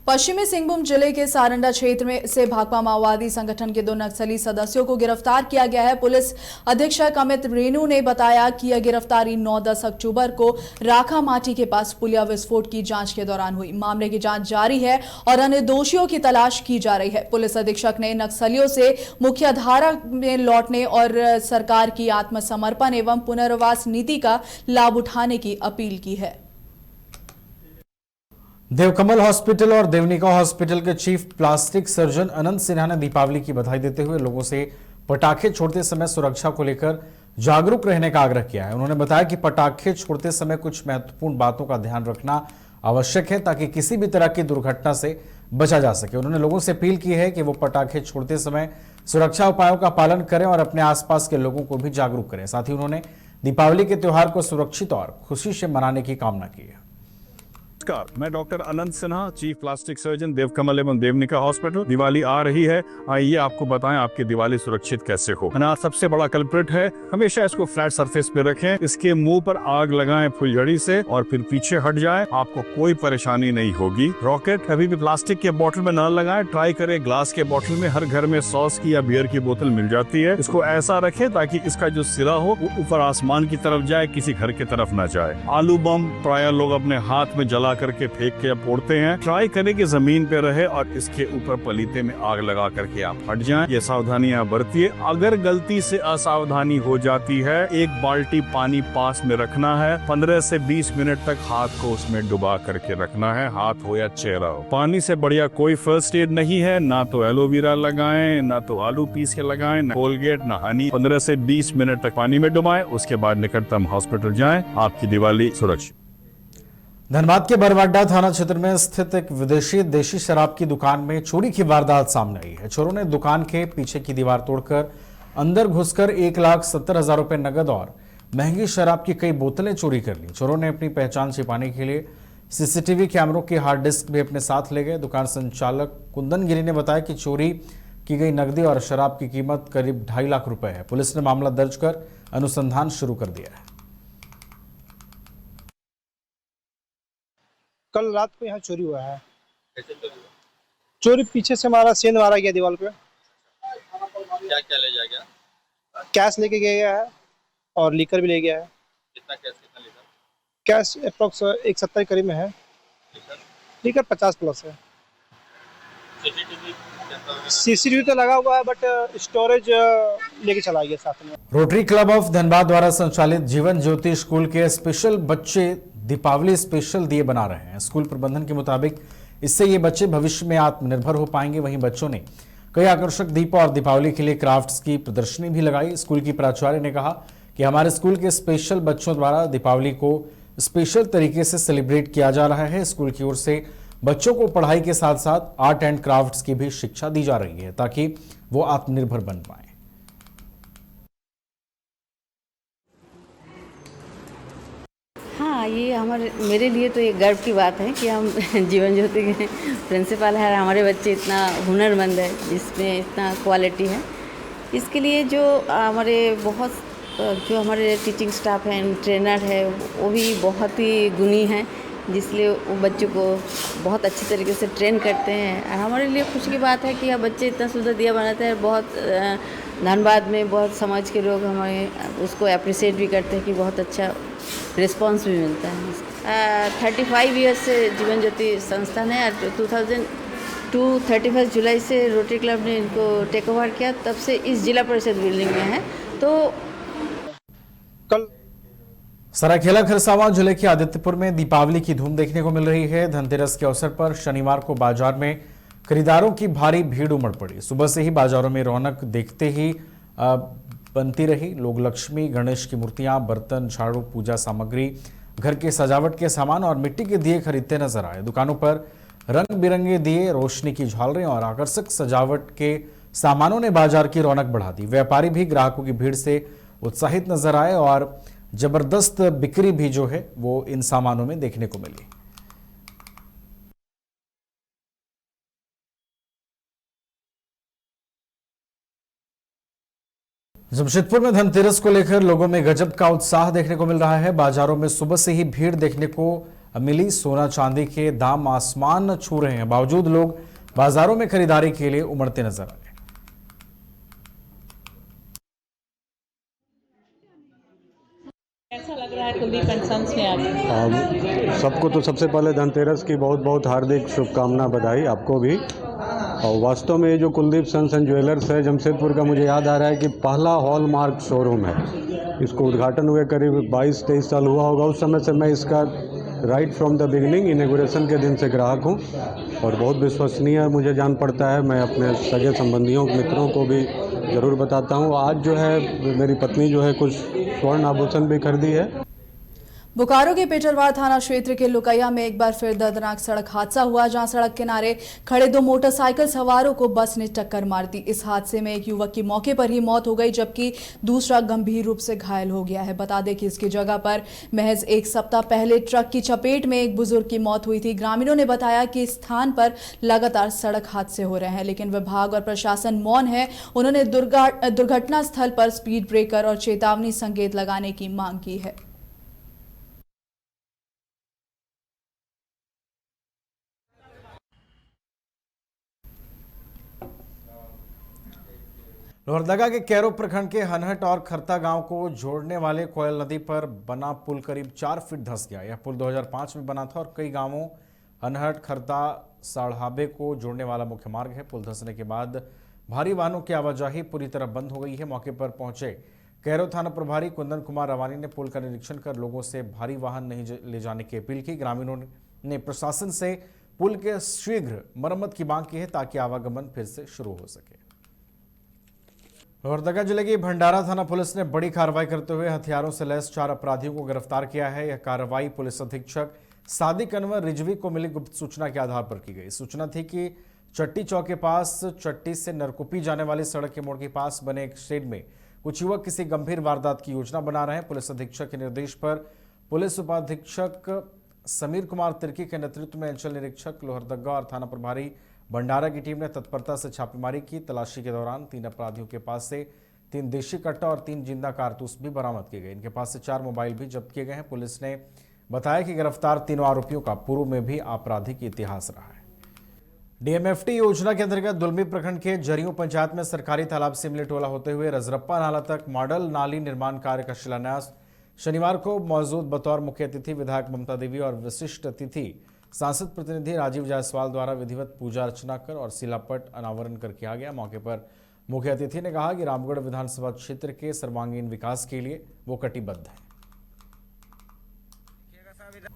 पश्चिमी सिंहभूम जिले के सारंडा क्षेत्र में से भाकपा माओवादी संगठन के 2 नक्सली सदस्यों को गिरफ्तार किया गया है। पुलिस अधीक्षक अमित रेणु ने बताया कि यह गिरफ्तारी 9-10 अक्टूबर को राखा माटी के पास पुलिया विस्फोट की जांच के दौरान हुई। मामले की जांच जारी है और अन्य दोषियों की तलाश की जा रही है। पुलिस अधीक्षक ने नक्सलियों से मुख्यधारा में लौटने और सरकार की आत्मसमर्पण एवं पुनर्वास नीति का लाभ उठाने की अपील की है। देवकमल हॉस्पिटल और देवनिका हॉस्पिटल के चीफ प्लास्टिक सर्जन अनंत सिन्हा ने दीपावली की बधाई देते हुए लोगों से पटाखे छोड़ते समय सुरक्षा को लेकर जागरूक रहने का आग्रह किया है। उन्होंने बताया कि पटाखे छोड़ते समय कुछ महत्वपूर्ण बातों का ध्यान रखना आवश्यक है ताकि किसी भी तरह की दुर्घटना से बचा जा सके। उन्होंने लोगों से अपील की है कि वो पटाखे छोड़ते समय सुरक्षा उपायों का पालन करें और अपने आसपास के लोगों को भी जागरूक करें। साथ ही उन्होंने दीपावली के त्योहार को सुरक्षित और खुशी से मनाने की कामना की है। नमस्कार, मैं डॉक्टर अनंत Sinha, chief plastic surgeon, Devkamal एवं देवनिका हॉस्पिटल। दिवाली आ रही है, आइए आपको बताएं आपकी दिवाली सुरक्षित कैसे हो। अनाज सबसे बड़ा कल्प्रिट है, हमेशा इसको फ्लैट सरफेस पे रखें, इसके मुंह पर आग लगाएं फुलझड़ी से और फिर पीछे हट जाएं, आपको कोई परेशानी नहीं होगी। रॉकेट कभी भी प्लास्टिक के बोतल में न लगाएं, ट्राई करें ग्लास के बोतल में। हर घर में सॉस की या बियर की बोतल मिल जाती है। इसको ऐसा रखें ताकि इसका जो सिरा हो वो ऊपर आसमान की तरफ जाए, किसी घर की तरफ न जाए। आलू बम प्राय लोग अपने हाथ में जला करके फेंक के फोड़ते हैं। ट्राई करें कि जमीन पे रहे और इसके ऊपर पलीते में आग लगा करके आप हट जाएं। ये सावधानियां बरतिए। अगर गलती से असावधानी हो जाती है, 1 बाल्टी पानी पास में रखना है, 15 से 20 मिनट तक हाथ को उसमें डुबा करके रखना है, हाथ हो या चेहरा हो। पानी से बढ़िया कोई फर्स्ट एड नहीं है, ना तो एलोवेरा लगाएं, ना तो आलू पीस के लगाएं, ना कोलगेट, ना हनी। 15 से 20 मिनट तक पानी में डुबाएं, उसके बाद निकटतम हॉस्पिटल जाएं। आपकी दिवाली सुरक्षित। धनबाद के बरवाडा थाना क्षेत्र में स्थित एक विदेशी देशी शराब की दुकान में चोरी की वारदात सामने आई है। चोरों ने दुकान के पीछे की दीवार तोड़कर अंदर घुसकर 1,70,000 रुपए नगद और महंगी शराब की कई बोतलें चोरी कर ली। चोरों ने अपनी पहचान छिपाने के लिए सीसीटीवी कैमरों के हार्ड डिस्क भी अपने साथ ले गए। दुकान संचालक कुंदन गिरी ने बताया कि चोरी की गई नकदी और शराब की कीमत करीब 2.5 लाख रुपए है। पुलिस ने मामला दर्ज कर अनुसंधान शुरू कर दिया है। कल रात को यहाँ चोरी हुआ है। कैसे चोरी हुआ? चोरी पीछे से हमारा सेंध मारा गया दीवार पे। क्या क्या ले जा गया? कैश लेके गया है और लीकर भी ले गया है। कितना कैश, कितना लीकर? कैश अप्रोक्स 170 करीब में है, लीकर 50 प्लस है। सीसीटीवी तो लगा हुआ है बट स्टोरेज लेके चला गया साथ में। रोटरी क्लब ऑफ धनबाद द्वारा संचालित जीवन ज्योति स्कूल के स्पेशल बच्चे दीपावली स्पेशल दिए बना रहे हैं। स्कूल प्रबंधन के मुताबिक इससे ये बच्चे भविष्य में आत्मनिर्भर हो पाएंगे। वहीं बच्चों ने कई आकर्षक दीप और दीपावली के लिए क्राफ्ट्स की प्रदर्शनी भी लगाई। स्कूल की प्राचार्य ने कहा कि हमारे स्कूल के स्पेशल बच्चों द्वारा दीपावली को स्पेशल तरीके से सेलिब्रेट किया जा रहा है। स्कूल की ओर से बच्चों को पढ़ाई के साथ साथ आर्ट एंड क्राफ्ट्स की भी शिक्षा दी जा रही है ताकि वो आत्मनिर्भर बन पाए। हाँ, ये मेरे लिए तो एक गर्व की बात है कि हम जीवन ज्योति के प्रिंसिपल हैं। हमारे बच्चे इतना हुनरमंद है, जिसमें इतना क्वालिटी है। इसके लिए जो हमारे टीचिंग स्टाफ हैं, ट्रेनर है, वो भी बहुत ही गुणी हैं, जिसलिए वो बच्चों को बहुत अच्छी तरीके से ट्रेन करते हैं। हमारे लिए खुशी की बात है कि यह बच्चे इतना सुंदर दिया बनाते हैं। बहुत धनबाद में बहुत समाज के लोग हमें उसको अप्रिशिएट भी करते हैं कि बहुत अच्छा रिस्पांस भी मिलता है। 35 ईयर्स से जीवन ज्योति संस्थान है। 2002 31 जुलाई से रोटरी क्लब ने इनको टेक ओवर किया, तब से इस जिला परिषद बिल्डिंग में है। तो कल सरायकेला खरसावां जिले के आदित्यपुर में दीपावली की धूम देखने को मिल रही है। धनतेरस के अवसर पर शनिवार को बाजार में खरीदारों की भारी भीड़ उमड़ पड़ी। सुबह से ही बाजारों में रौनक देखते ही बनती रही। लोग लक्ष्मी गणेश की मूर्तियां, बर्तन, झाड़ू, पूजा सामग्री, घर के सजावट के सामान और मिट्टी के दिए खरीदते नजर आए। दुकानों पर रंग बिरंगे दिए, रोशनी की झालरें और आकर्षक सजावट के सामानों ने बाजार की रौनक बढ़ा दी। व्यापारी भी ग्राहकों की भीड़ से उत्साहित नजर आए और जबरदस्त बिक्री भी जो है वो इन सामानों में देखने को मिली। जमशेदपुर में धनतेरस को लेकर लोगों में गजब का उत्साह देखने को मिल रहा है। बाजारों में सुबह से ही भीड़ देखने को मिली सोना चांदी के दाम आसमान छू रहे हैं, बावजूद लोग बाजारों में खरीदारी के लिए उमड़ते नजर आए। कैसा लग रहा है कुलदीप एंड सन्स में आपको? सबको तो सबसे पहले धनतेरस की बहुत बहुत हार्दिक शुभकामना, बधाई आपको भी। और वास्तव में ये जो कुलदीप सन्स एंड ज्वेलर्स है जमशेदपुर का, मुझे याद आ रहा है कि पहला हॉलमार्क शोरूम है। इसको उद्घाटन हुए करीब 22-23 साल हुआ होगा। उस समय से मैं इसका right from the beginning inauguration के दिन से ग्राहक हूँ और बहुत विश्वसनीय मुझे जान पड़ता है। मैं अपने सगे संबंधियों मित्रों को भी ज़रूर बताता हूँ। आज जो है मेरी पत्नी जो है कुछ स्वर्ण आभूषण भी खरीदी है। बोकारो के पेटरवार थाना क्षेत्र के लुकैया में एक बार फिर दर्दनाक सड़क हादसा हुआ, जहां सड़क किनारे खड़े 2 मोटरसाइकिल सवारों को बस ने टक्कर मार दी। इस हादसे में एक युवक की मौके पर ही मौत हो गई, जबकि दूसरा गंभीर रूप से घायल हो गया है। बता दें कि इसकी जगह पर महज 1 सप्ताह पहले ट्रक की चपेट में एक बुजुर्ग की मौत हुई थी। ग्रामीणों ने बताया कि इस स्थान पर लगातार सड़क हादसे हो रहे हैं, लेकिन विभाग और प्रशासन मौन है। उन्होंने दुर्घटना स्थल पर स्पीड ब्रेकर और चेतावनी संकेत लगाने की मांग की है। लोहरदगा के कैरो प्रखंड के हनहट और खरता गांव को जोड़ने वाले कोयल नदी पर बना पुल करीब 4 फीट धंस गया। यह पुल 2005 में बना था और कई गांवों हनहट, खरता, साढ़ाबे को जोड़ने वाला मुख्य मार्ग है। पुल धंसने के बाद भारी वाहनों की आवाजाही पूरी तरह बंद हो गई है। मौके पर पहुंचे कैरो थाना प्रभारी कुंदन कुमार रवानी ने पुल का निरीक्षण कर लोगों से भारी वाहन नहीं ले जाने की अपील की। ग्रामीणों ने प्रशासन से पुल के शीघ्र मरम्मत की मांग की है ताकि आवागमन फिर से शुरू हो सके। लोहरदगा जिले की भंडारा थाना पुलिस ने बड़ी कार्रवाई करते हुए हथियारों से लैस 4 अपराधियों को गिरफ्तार किया है। यह कार्रवाई पुलिस अधीक्षक सादिक अनवर रिजवी को मिली गुप्त सूचना के आधार पर की गई। सूचना थी कि चट्टी चौक के पास चट्टी से नरकुपी जाने वाली सड़क के मोड़ के पास बने एक शेड में कुछ युवक किसी गंभीर वारदात की योजना बना रहे हैं। पुलिस अधीक्षक के निर्देश पर पुलिस उपाधीक्षक समीर कुमार तिर्की के नेतृत्व में अंचल निरीक्षक लोहरदगा और थाना प्रभारी भंडारा की टीम ने तत्परता से छापेमारी की। तलाशी के दौरान 3 अपराधियों के पास से 3 देशी कट्टा और 3 जिंदा कारतूस भी बरामद किए गए। इनके पास से 4 मोबाइल भी जब्त किए गए हैं। पुलिस ने बताया कि गिरफ्तार तीनों आरोपियों का पूर्व में भी आपराधिक इतिहास रहा है। डीएमएफटी योजना के अंतर्गत दुलमी प्रखंड के जरियों पंचायत में सरकारी तालाब से मिले टोला होते हुए रजरप्पा नाला तक मॉडल नाली निर्माण कार्य का शिलान्यास शनिवार को मौजूद बतौर मुख्य अतिथि विधायक ममता देवी और विशिष्ट अतिथि सांसद प्रतिनिधि राजीव जायसवाल द्वारा विधिवत पूजा अर्चना कर और शिलापट अनावरण कर किया गया। मौके पर मुख्य अतिथि ने कहा कि रामगढ़ विधानसभा क्षेत्र के सर्वांगीण विकास के लिए वो कटिबद्ध है।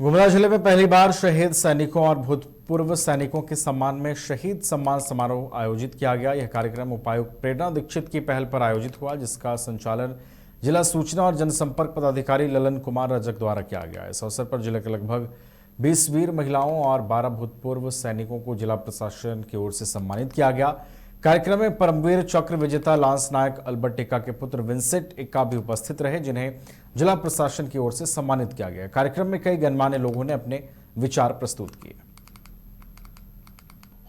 गुमला जिले में पहली बार शहीद सैनिकों और भूतपूर्व सैनिकों के सम्मान में शहीद सम्मान समारोह आयोजित किया गया। यह कार्यक्रम उपायुक्त प्रेरणा दीक्षित की पहल पर आयोजित हुआ, जिसका संचालन जिला सूचना और जनसंपर्क पदाधिकारी ललन कुमार रजक द्वारा किया गया। इस अवसर पर जिले के लगभग 20 वीर महिलाओं और 12 भूतपूर्व सैनिकों को जिला प्रशासन की ओर से सम्मानित किया गया। कार्यक्रम में परमवीर चक्र विजेता लांस नायक अल्बर्ट टिक्का के पुत्र विंसेंट इक्का भी उपस्थित रहे, जिन्हें जिला प्रशासन की ओर से सम्मानित किया गया। कार्यक्रम में कई गणमान्य लोगों ने अपने विचार प्रस्तुत किए।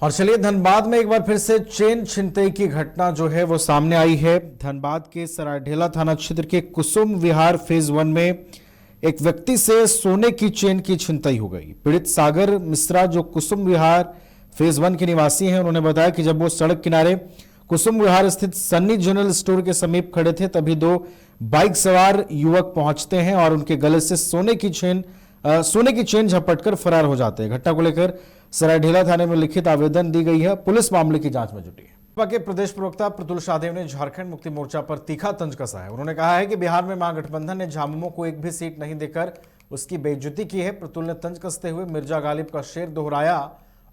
और चलिए धनबाद में एक बार फिर से चेन छिनतई की घटना जो है वो सामने आई है। धनबाद के सरायढेला थाना क्षेत्र के कुसुम विहार फेज 1 में एक व्यक्ति से सोने की चेन की छिनतई हो गई। पीड़ित सागर मिश्रा जो कुसुम विहार फेज 1 के निवासी हैं, उन्होंने बताया कि जब वो सड़क किनारे कुसुम विहार स्थित सन्नी जनरल स्टोर के समीप खड़े थे, तभी 2 बाइक सवार युवक पहुंचते हैं और उनके गले से सोने की चेन झपटकर फरार हो जाते हैं। घटना को लेकर सरायढेला थाने में लिखित आवेदन दी गई है। पुलिस मामले की जांच में जुटी है। भाजपा के प्रदेश प्रवक्ता प्रतुल शाहदेव ने झारखंड मुक्ति मोर्चा पर तीखा तंज कसा है। उन्होंने कहा है कि बिहार में महागठबंधन ने झामुमो को एक भी सीट नहीं देकर उसकी बेइज्जती की है। प्रतुल ने तंज कसते हुए मिर्जा गालिब का शेर दोहराया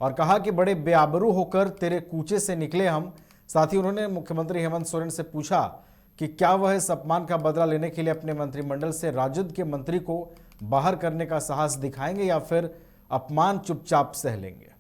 और कहा कि बड़े बेआबरू होकर तेरे कूचे से निकले हम। साथ ही उन्होंने मुख्यमंत्री हेमंत सोरेन से पूछा कि क्या वह इस अपमान का बदला लेने के लिए अपने मंत्रिमंडल से राजद के मंत्री को बाहर करने का साहस दिखाएंगे या फिर अपमान चुपचाप सह लेंगे।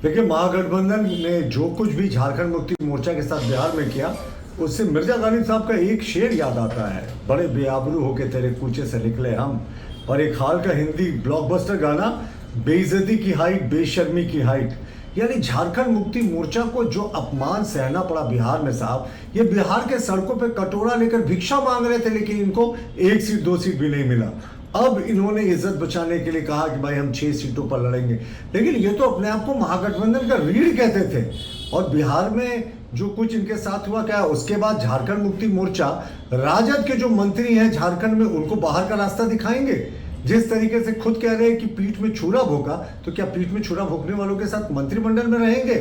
देखिए, महागठबंधन ने जो कुछ भी झारखंड मुक्ति मोर्चा के साथ बिहार में किया, उससे मिर्जा गालिब साहब का एक शेर याद आता है, बड़े बेआबरू होके तेरे कूचे से निकले हम। और एक हाल का हिंदी ब्लॉकबस्टर गाना बेइज्जती की हाइट, बेशर्मी की हाइट, यानी झारखंड मुक्ति मोर्चा को जो अपमान सहना पड़ा बिहार में साहब, ये बिहार के सड़कों पे कटोरा लेकर भिक्षा मांग रहे थे, लेकिन इनको 1 सीट 2 सीट भी नहीं मिला। अब इन्होंने इज्जत बचाने के लिए कहा कि भाई हम 6 सीटों पर लड़ेंगे, लेकिन ये तो अपने आप को महागठबंधन का रीढ़ कहते थे। और बिहार में जो कुछ इनके साथ हुआ क्या, उसके बाद झारखंड मुक्ति मोर्चा, राजद के जो मंत्री हैं झारखंड में, उनको बाहर का रास्ता दिखाएंगे। जिस तरीके से खुद कह रहे हैं कि पीठ में छुरा भोंका, तो क्या पीठ में छुरा भोंकने वालों के साथ मंत्रिमंडल में रहेंगे?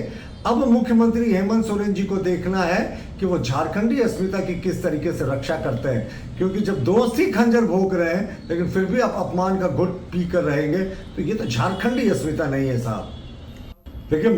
अब मुख्यमंत्री हेमंत सोरेन जी को देखना है कि वो झारखंडी अस्मिता की किस तरीके से रक्षा करते हैं, क्योंकि जब दोस्त ही खंजर भोंक रहे हैं लेकिन फिर भी आप अपमान का घुट पी कर रहेंगे, तो ये तो झारखंडी अस्मिता नहीं है साहब। देखिए